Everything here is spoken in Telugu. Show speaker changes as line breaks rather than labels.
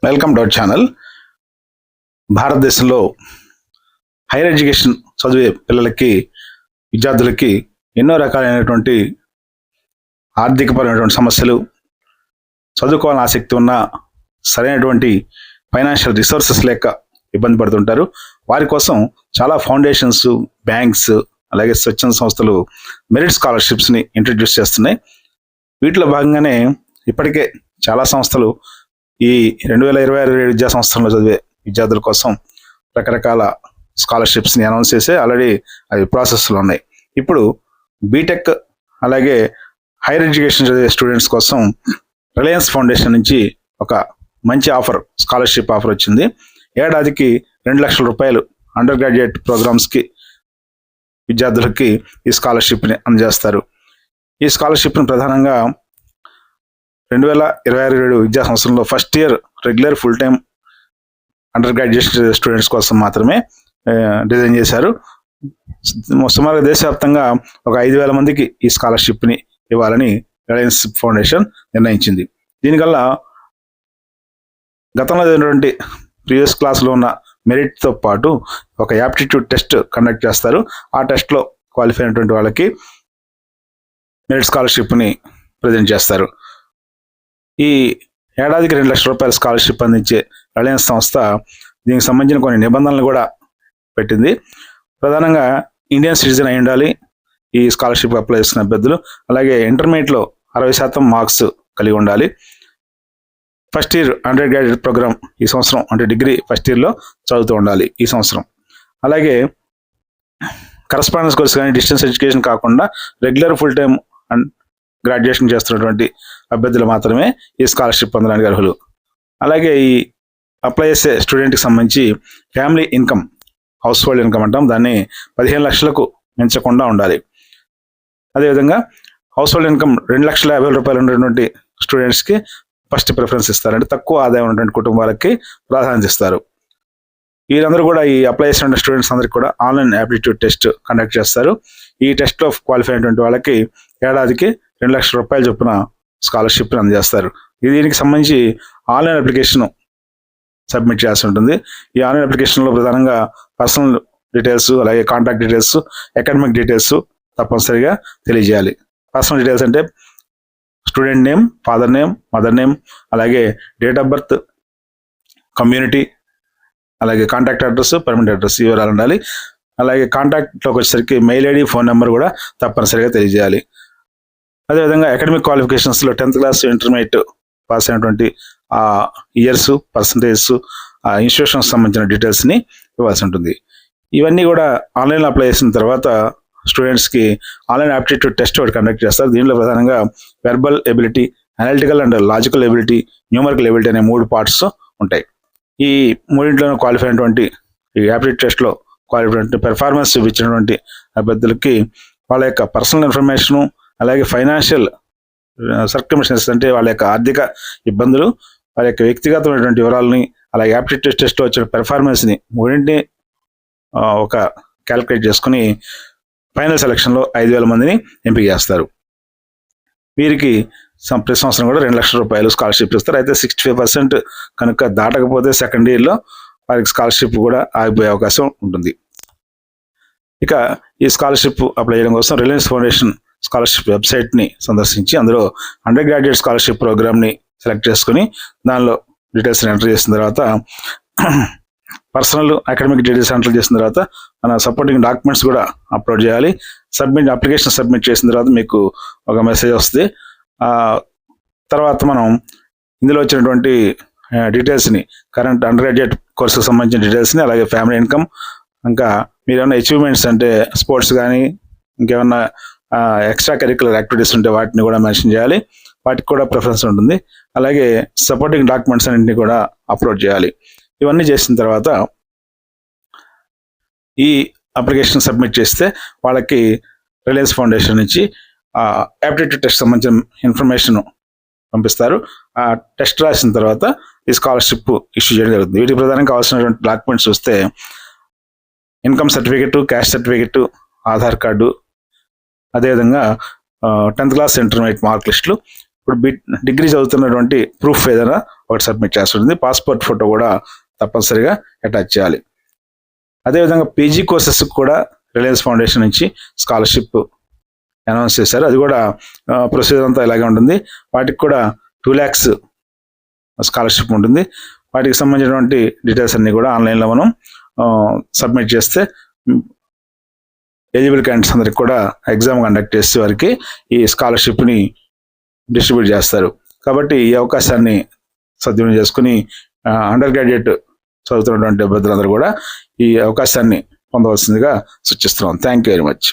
Welcome to our channel. భారతదేశంలో హైయర్ ఎడ్యుకేషన్ చదివే విద్యార్థులకి ఎన్నో రకాలైనటువంటి ఆర్థికపరమైనటువంటి సమస్యలు, చదువుకోవాలని ఆసక్తి ఉన్న సరైనటువంటి ఫైనాన్షియల్ రిసోర్సెస్ లేక ఇబ్బంది పడుతుంటారు. వారి కోసం చాలా ఫౌండేషన్స్, బ్యాంక్స్, అలాగే స్వచ్ఛంద సంస్థలు మెరిట్ స్కాలర్షిప్స్ని ఇంట్రడ్యూస్ చేస్తున్నాయి. వీటిలో భాగంగానే ఇప్పటికే చాలా సంస్థలు ఈ 2026 విద్యా సంవత్సరంలో చదివే విద్యార్థుల కోసం రకరకాల స్కాలర్షిప్స్ని అనౌన్స్ చేసి ఆల్రెడీ అవి ప్రాసెస్లో ఉన్నాయి. ఇప్పుడు బీటెక్ అలాగే హైయర్ ఎడ్యుకేషన్ చదివే స్టూడెంట్స్ కోసం రిలయన్స్ ఫౌండేషన్ నుంచి ఒక మంచి స్కాలర్షిప్ ఆఫర్ వచ్చింది. ఏడాదికి 2 లక్షల రూపాయలు అండర్ గ్రాడ్యుయేట్ ప్రోగ్రామ్స్కి విద్యార్థులకి ఈ స్కాలర్షిప్ని అందజేస్తారు. ఈ స్కాలర్షిప్ని ప్రధానంగా 2026 విద్యా సంవత్సరంలో first year regular full time under graduation students కోసం మాత్రమే డిజైన్ చేశారు. సుమారు దేశవ్యాప్తంగా ఒక 5,000 మందికి ఈ స్కాలర్షిప్ని ఇవ్వాలని రిలయన్స్ ఫౌండేషన్ నిర్ణయించింది. దీనివల్ల గతంలో జరిగినటువంటి ప్రీవియస్ క్లాస్లో ఉన్న మెరిట్తో పాటు ఒక యాప్టిట్యూడ్ టెస్ట్ కండక్ట్ చేస్తారు. ఆ టెస్ట్లో క్వాలిఫై అయినటువంటి వాళ్ళకి మెరిట్ స్కాలర్షిప్ని ప్రజెంట్ చేస్తారు. ఈ ఏడాదికి 2 లక్షల రూపాయల స్కాలర్షిప్ అందించే రిలయన్స్ సంస్థ దీనికి సంబంధించిన కొన్ని నిబంధనలు కూడా పెట్టింది. ప్రధానంగా ఇండియన్ సిటిజన్ అయి ఉండాలి ఈ స్కాలర్షిప్ అప్లై చేసిన అభ్యర్థులు. అలాగే ఇంటర్మీడియట్లో 60% మార్క్స్ కలిగి ఉండాలి. First year undergraduate programme ఈ సంవత్సరం అంటే డిగ్రీ ఫస్ట్ ఇయర్లో చదువుతూ ఉండాలి ఈ సంవత్సరం. అలాగే కరస్పాండెన్స్ కోర్స్ కానీ డిస్టెన్స్ ఎడ్యుకేషన్ కాకుండా రెగ్యులర్ ఫుల్ టైం గ్రాడ్యుయేషన్ చేస్తున్నటువంటి అభ్యర్థులు మాత్రమే ఈ స్కాలర్షిప్ పొందడానికి అర్హులు. అలాగే ఈ అప్లై చేసే స్టూడెంట్కి సంబంధించి family income, house hold income అంటాం, దాన్ని 15 లక్షలకు మించకుండా ఉండాలి. అదేవిధంగా హౌస్ హోల్డ్ ఇన్కమ్ 2,50,000 రూపాయలు ఉన్నటువంటి స్టూడెంట్స్కి ఫస్ట్ ప్రిఫరెన్స్ ఇస్తారు. అంటే తక్కువ ఆదాయం ఉన్నటువంటి కుటుంబాలకి ప్రాధాన్యత ఇస్తారు. వీరందరూ కూడా ఈ అప్లై చేసిన స్టూడెంట్స్ అందరికీ కూడా ఆన్లైన్ యాప్టిట్యూడ్ టెస్ట్ కండక్ట్ చేస్తారు. ఈ టెస్ట్లో క్వాలిఫై అయినటువంటి వాళ్ళకి ఏడాదికి 2 లక్షల రూపాయల చొప్పున స్కాలర్షిప్ని అందజేస్తారు. దీనికి సంబంధించి ఆన్లైన్ అప్లికేషన్ సబ్మిట్ చేయాల్సి ఉంటుంది. ఈ ఆన్లైన్ అప్లికేషన్లో ప్రధానంగా పర్సనల్ డీటెయిల్స్, అలాగే కాంటాక్ట్ డీటెయిల్స్, అకాడమిక్ డీటెయిల్స్ తప్పనిసరిగా తెలియజేయాలి. పర్సనల్ డీటెయిల్స్ అంటే student name, father name, mother name, అలాగే డేట్ ఆఫ్ బర్త్, కమ్యూనిటీ, అలాగే కాంటాక్ట్ అడ్రస్, పర్మనెంట్ అడ్రస్ ఈ వివరాలు ఉండాలి. అలాగే కాంటాక్ట్లోకి వచ్చేసరికి మెయిల్ ఐడి, ఫోన్ నెంబర్ కూడా తప్పనిసరిగా తెలియజేయాలి. అదేవిధంగా అకాడమిక్ క్వాలిఫికేషన్స్లో 10th క్లాస్, ఇంటర్మీడియట్ పాస్ అయినటువంటి ఆ ఇయర్స్, పర్సంటేజెస్, ఆ ఇన్స్టిట్యూషన్కి సంబంధించిన డీటెయిల్స్ని ఇవ్వాల్సి ఉంటుంది. ఇవన్నీ కూడా ఆన్లైన్లో అప్లై చేసిన తర్వాత స్టూడెంట్స్కి ఆన్లైన్ యాప్టిట్యూడ్ టెస్ట్ ఒకటి కండక్ట్ చేస్తారు. దీనిలో ప్రధానంగా verbal ability, analytical and logical ability, numerical ability అనే 3 పార్ట్స్ ఉంటాయి. ఈ మూడింటిలోనూ క్వాలిఫై అయినటువంటి ఈ యాప్టిట్యూడ్ టెస్ట్లో క్వాలిఫై అయినటువంటి పెర్ఫార్మెన్స్ చూపించినటువంటి అభ్యర్థులకి వాళ్ళ యొక్క పర్సనల్ ఇన్ఫర్మేషను, అలాగే ఫైనాన్షియల్ సర్కమ్స్టెన్సెస్ అంటే వాళ్ళ యొక్క ఆర్థిక ఇబ్బందులు, వాళ్ళ యొక్క వ్యక్తిగతమైనటువంటి వివరాలని, అలాగే యాప్టిట్యూడ్ టెస్ట్లో వచ్చిన పెర్ఫార్మెన్స్ని మూడింటిని ఒక క్యాలిక్యులేట్ చేసుకుని ఫైనల్ సెలక్షన్లో 5,000 మందిని ఎంపిక చేస్తారు. వీరికి ప్రతి సంవత్సరం కూడా 2 లక్షల రూపాయలు స్కాలర్షిప్ ఇస్తారు. అయితే 65% కనుక దాటకపోతే సెకండ్ ఇయర్లో వారికి స్కాలర్షిప్ కూడా ఆగిపోయే అవకాశం ఉంటుంది. ఇక ఈ స్కాలర్షిప్ అప్లై చేయడం కోసం రిలయన్స్ ఫౌండేషన్ స్కాలర్షిప్ వెబ్సైట్ని సందర్శించి అందులో అండర్ గ్రాడ్యుయేట్ స్కాలర్షిప్ ప్రోగ్రామ్ని సెలెక్ట్ చేసుకుని దానిలో డీటెయిల్స్ని ఎంటర్ చేసిన తర్వాత పర్సనల్ అకాడమిక్ డీటెయిల్స్ ఎంటర్ చేసిన తర్వాత మన సపోర్టింగ్ డాక్యుమెంట్స్ కూడా అప్లోడ్ చేయాలి. అప్లికేషన్ సబ్మిట్ చేసిన తర్వాత మీకు ఒక మెసేజ్ వస్తుంది. తర్వాత మనం ఇందులో వచ్చినటువంటి డీటెయిల్స్ని, కరెంట్ అండర్ గ్రాడ్యుయేట్ కోర్సుకు సంబంధించిన డీటెయిల్స్ని, అలాగే ఫ్యామిలీ ఇన్కమ్, ఇంకా మీరు ఏమైనా అచీవ్మెంట్స్ అంటే స్పోర్ట్స్ కానీ ఇంకేమన్నా ఎక్స్ట్రా కరిక్యులర్ యాక్టివిటీస్ ఉంటే వాటిని కూడా మెన్షన్ చేయాలి. వాటికి కూడా ప్రిఫరెన్స్ ఉంటుంది. అలాగే సపోర్టింగ్ డాక్యుమెంట్స్ అన్నింటినీ కూడా అప్లోడ్ చేయాలి. ఇవన్నీ చేసిన తర్వాత ఈ అప్లికేషన్ సబ్మిట్ చేస్తే వాళ్ళకి రిలయన్స్ ఫౌండేషన్ నుంచి యాప్టిట్యూడ్ టెస్ట్ సంబంధించిన ఇన్ఫర్మేషన్ పంపిస్తారు. ఆ టెస్ట్ రాసిన తర్వాత ఈ స్కాలర్షిప్ ఇష్యూ చేయడం జరుగుతుంది. వీటికి ప్రధానంగా కావాల్సినటువంటి డాక్యుమెంట్స్ చూస్తే income certificate, caste certificate, Aadhaar card, అదేవిధంగా 10th క్లాస్ ఇంటర్మీడియట్ మార్క్ లిస్టులు, ఇప్పుడు డిగ్రీ చదువుతున్నటువంటి ప్రూఫ్ ఏదైనా ఒకటి సబ్మిట్ చేస్తుంది. పాస్పోర్ట్ ఫోటో కూడా తప్పనిసరిగా అటాచ్ చేయాలి. అదేవిధంగా పీజీ కోర్సెస్ కూడా రిలయన్స్ ఫౌండేషన్ నుంచి స్కాలర్షిప్ అనౌన్స్ చేశారు. అది కూడా ప్రొసీజర్ అంతా ఇలాగే ఉంటుంది. వాటికి కూడా 2 lakhs స్కాలర్షిప్ ఉంటుంది. వాటికి సంబంధించినటువంటి డీటెయిల్స్ అన్నీ కూడా ఆన్లైన్లో మనం సబ్మిట్ చేస్తే ఎలిజిబుల్ క్యాండిడేట్స్ అందరికి కూడా ఎగ్జామ్ కండక్ట్ చేసి వారికి ఈ స్కాలర్షిప్ని డిస్ట్రిబ్యూట్ చేస్తారు. కాబట్టి ఈ అవకాశాన్ని సద్వినియోగం చేసుకుని అండర్ గ్రాడ్యుయేట్ చదువుతున్నటువంటి అభ్యర్థులందరూ కూడా ఈ అవకాశాన్ని పొందవలసిందిగా సూచిస్తున్నాం. Thank you very much.